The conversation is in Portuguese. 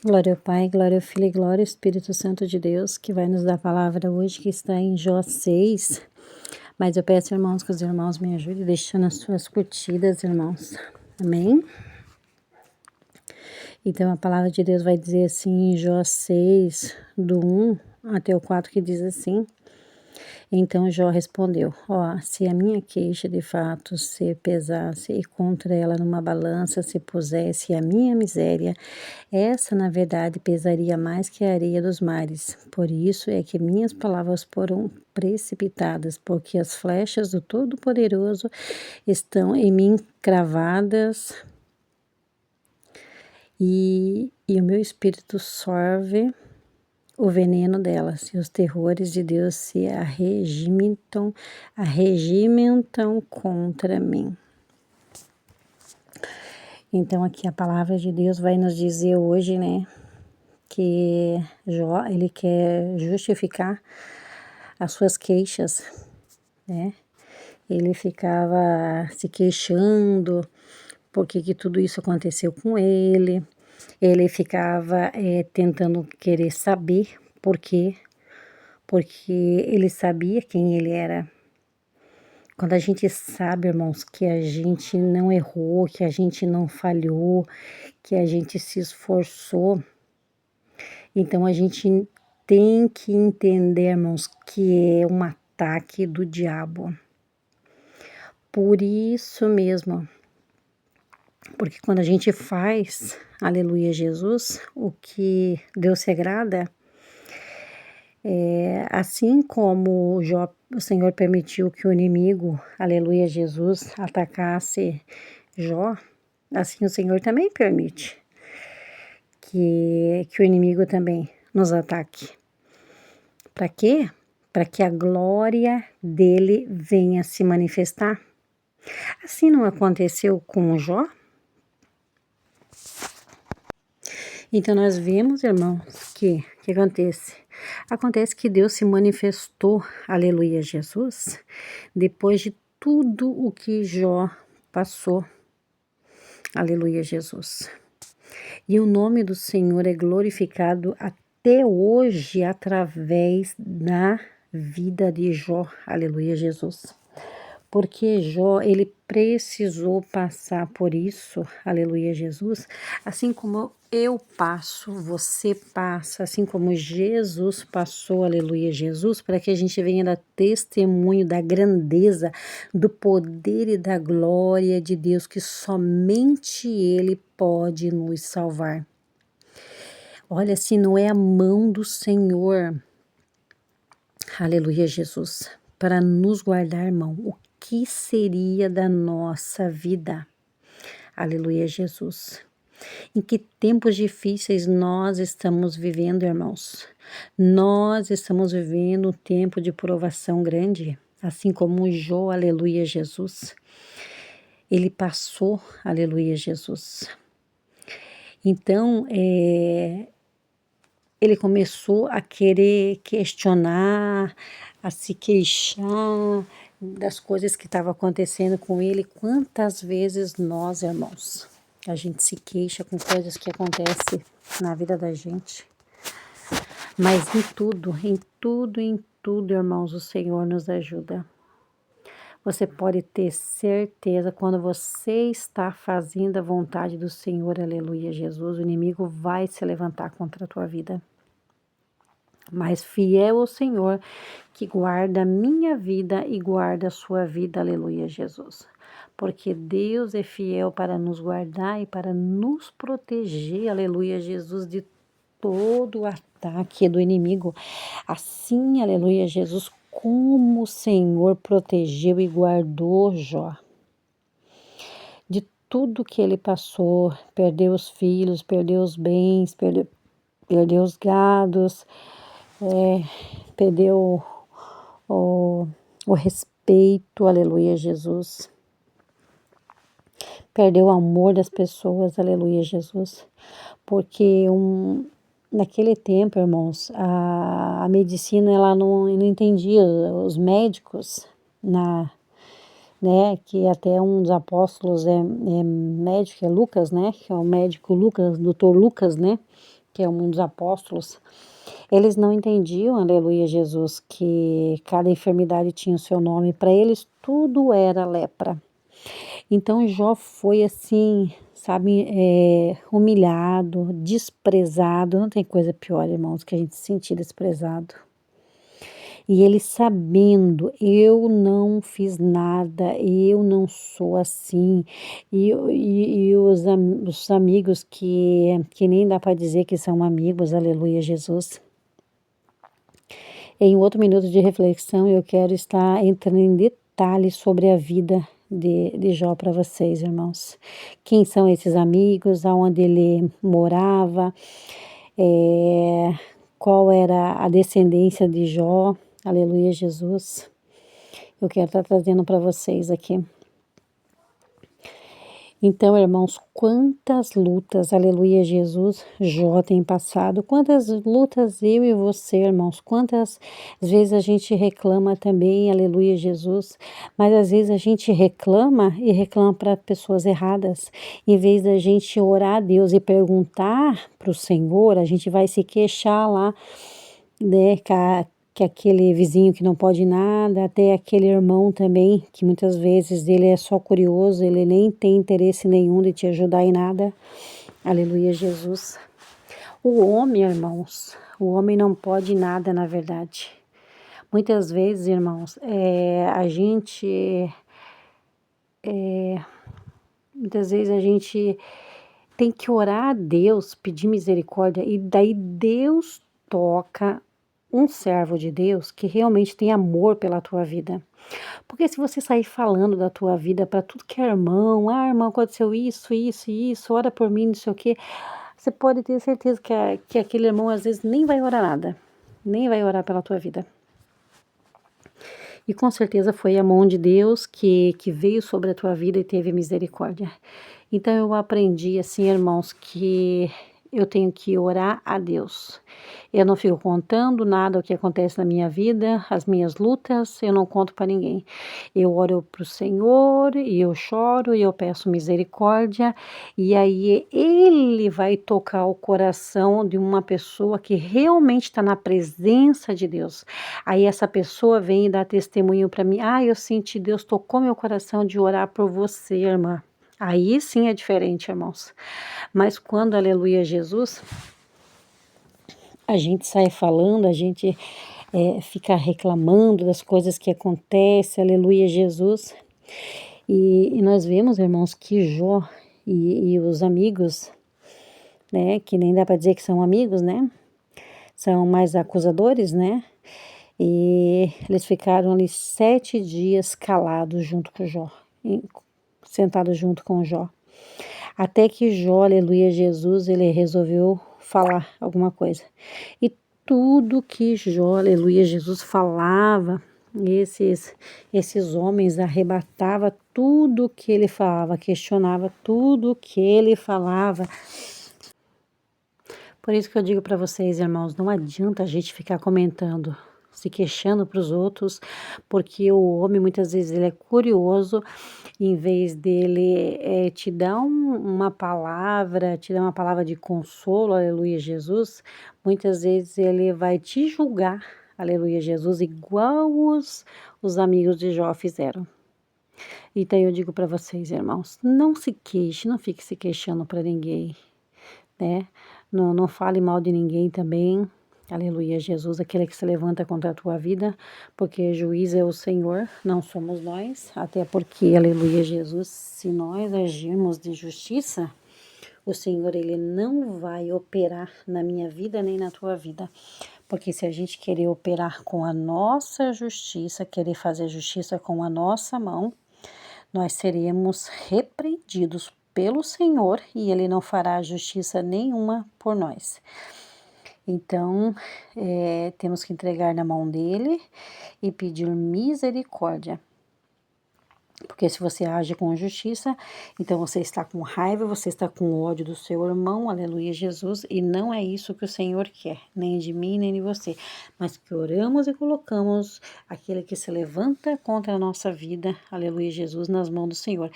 Glória ao Pai, glória ao Filho e glória ao Espírito Santo de Deus, que vai nos dar a palavra hoje, que está em Jó 6. Mas eu peço, irmãos, que os irmãos me ajudem deixando as suas curtidas, irmãos. Amém? Então, a palavra de Deus vai dizer assim, em Jó 6, do 1 até o 4, que diz assim: Então Jó respondeu: se a minha queixa de fato se pesasse e contra ela numa balança se pusesse a minha miséria, essa na verdade pesaria mais que a areia dos mares. Por isso é que minhas palavras foram precipitadas, porque as flechas do Todo-Poderoso estão em mim cravadas e o meu espírito sorve o veneno delas, e os terrores de Deus se arregimentam contra mim. Então aqui a palavra de Deus vai nos dizer hoje, né, que Jó, ele quer justificar as suas queixas, né? Ele ficava se queixando porque que tudo isso aconteceu com ele. Ele ficava tentando querer saber por quê, porque ele sabia quem ele era. Quando a gente sabe, irmãos, que a gente não errou, que a gente não falhou, que a gente se esforçou, então a gente tem que entender, irmãos, que é um ataque do diabo. Por isso mesmo, porque quando a gente faz, aleluia Jesus, o que Deus se agrada, assim como o Senhor permitiu que o inimigo, aleluia Jesus, atacasse Jó, assim o Senhor também permite que o inimigo também nos ataque. Para quê? Para que a glória dele venha se manifestar. Assim não aconteceu com Jó? Então nós vemos, irmãos, que acontece? Acontece que Deus se manifestou, aleluia Jesus, depois de tudo o que Jó passou, aleluia Jesus. E o nome do Senhor é glorificado até hoje através da vida de Jó, aleluia Jesus. Porque Jó, ele precisou passar por isso, aleluia Jesus, assim como eu passo, você passa, assim como Jesus passou, aleluia Jesus, para que a gente venha dar testemunho da grandeza, do poder e da glória de Deus, que somente Ele pode nos salvar. Olha, se não é a mão do Senhor, aleluia Jesus, para nos guardar, irmão, o que seria da nossa vida? Aleluia Jesus. Em que tempos difíceis nós estamos vivendo, irmãos? Nós estamos vivendo um tempo de provação grande, assim como Jó, aleluia Jesus. Ele passou, aleluia Jesus. Então, ele começou a querer questionar, a se queixar das coisas que estavam acontecendo com ele. Quantas vezes nós, irmãos, a gente se queixa com coisas que acontecem na vida da gente. Mas em tudo, irmãos, o Senhor nos ajuda. Você pode ter certeza, quando você está fazendo a vontade do Senhor, aleluia Jesus, o inimigo vai se levantar contra a tua vida. Mas fiel ao Senhor, que guarda a minha vida e guarda a sua vida, aleluia Jesus. Porque Deus é fiel para nos guardar e para nos proteger, aleluia Jesus, de todo o ataque do inimigo. Assim, aleluia Jesus, como o Senhor protegeu e guardou Jó. De tudo que ele passou, perdeu os filhos, perdeu os bens, perdeu os gados, perdeu o respeito, aleluia Jesus. Perdeu o amor das pessoas, aleluia Jesus. Porque naquele tempo, irmãos, a medicina ela não entendia, os médicos, né, que até um dos apóstolos é médico, é Lucas, né, que é o médico Lucas, doutor Lucas, né, que é um dos apóstolos, eles não entendiam, aleluia, Jesus, que cada enfermidade tinha o seu nome. Para eles tudo era lepra. Então Jó foi assim, sabe, humilhado, desprezado. Não tem coisa pior, irmãos, que a gente se sentir desprezado. E ele sabendo, eu não fiz nada, eu não sou assim. E os amigos que nem dá para dizer que são amigos, aleluia, Jesus. Em outro minuto de reflexão, eu quero estar entrando em detalhes sobre a vida de Jó para vocês, irmãos. Quem são esses amigos, aonde ele morava, qual era a descendência de Jó, aleluia, Jesus. Eu quero estar trazendo para vocês aqui. Então, irmãos, quantas lutas, aleluia, Jesus, Jó tem passado, quantas lutas eu e você, irmãos, quantas vezes a gente reclama também, aleluia, Jesus, mas às vezes a gente reclama e reclama para pessoas erradas, em vez da gente orar a Deus e perguntar para o Senhor, a gente vai se queixar lá, né, que aquele vizinho que não pode nada, até aquele irmão também, que muitas vezes ele é só curioso, ele nem tem interesse nenhum de te ajudar em nada. Aleluia, Jesus. O homem, irmãos, o homem não pode nada, na verdade. Muitas vezes, irmãos, muitas vezes a gente tem que orar a Deus, pedir misericórdia, e daí Deus toca um servo de Deus que realmente tem amor pela tua vida. Porque se você sair falando da tua vida para tudo que é irmão, irmão, aconteceu isso, ora por mim, não sei o quê, você pode ter certeza que aquele irmão às vezes nem vai orar nada, nem vai orar pela tua vida. E com certeza foi a mão de Deus que veio sobre a tua vida e teve misericórdia. Então eu aprendi assim, irmãos, que eu tenho que orar a Deus. Eu não fico contando nada o que acontece na minha vida, as minhas lutas, eu não conto para ninguém. Eu oro para o Senhor e eu choro e eu peço misericórdia, e aí Ele vai tocar o coração de uma pessoa que realmente está na presença de Deus. Aí essa pessoa vem e dá testemunho para mim: eu senti, Deus tocou meu coração de orar por você, irmã. Aí sim é diferente, irmãos. Mas quando, aleluia, Jesus, a gente sai falando, a gente fica reclamando das coisas que acontecem, aleluia, Jesus. E nós vemos, irmãos, que Jó e os amigos, né, que nem dá para dizer que são amigos, né, são mais acusadores, né, e eles ficaram ali 7 dias calados junto com Jó, sentados junto com Jó. Até que Jó, aleluia, Jesus, ele resolveu falar alguma coisa. E tudo que Jó, aleluia, Jesus falava, esses homens arrebatava tudo que ele falava, questionava tudo que ele falava. Por isso que eu digo para vocês, irmãos, não adianta a gente ficar comentando, se queixando para os outros, porque o homem muitas vezes ele é curioso, em vez dele te dar uma palavra, te dar uma palavra de consolo, aleluia, Jesus, muitas vezes ele vai te julgar, aleluia, Jesus, igual os amigos de Jó fizeram. Então eu digo para vocês, irmãos, não se queixe, não fique se queixando para ninguém, né? Não fale mal de ninguém também. Aleluia, Jesus, aquele que se levanta contra a tua vida, porque juiz é o Senhor, não somos nós, até porque, aleluia, Jesus, se nós agirmos de justiça, o Senhor, ele não vai operar na minha vida nem na tua vida, porque se a gente querer operar com a nossa justiça, querer fazer justiça com a nossa mão, nós seremos repreendidos pelo Senhor e Ele não fará justiça nenhuma por nós. Então, temos que entregar na mão dEle e pedir misericórdia. Porque se você age com justiça, então você está com raiva, você está com ódio do seu irmão, aleluia, Jesus, e não é isso que o Senhor quer, nem de mim, nem de você, mas que oramos e colocamos aquele que se levanta contra a nossa vida, aleluia, Jesus, nas mãos do Senhor.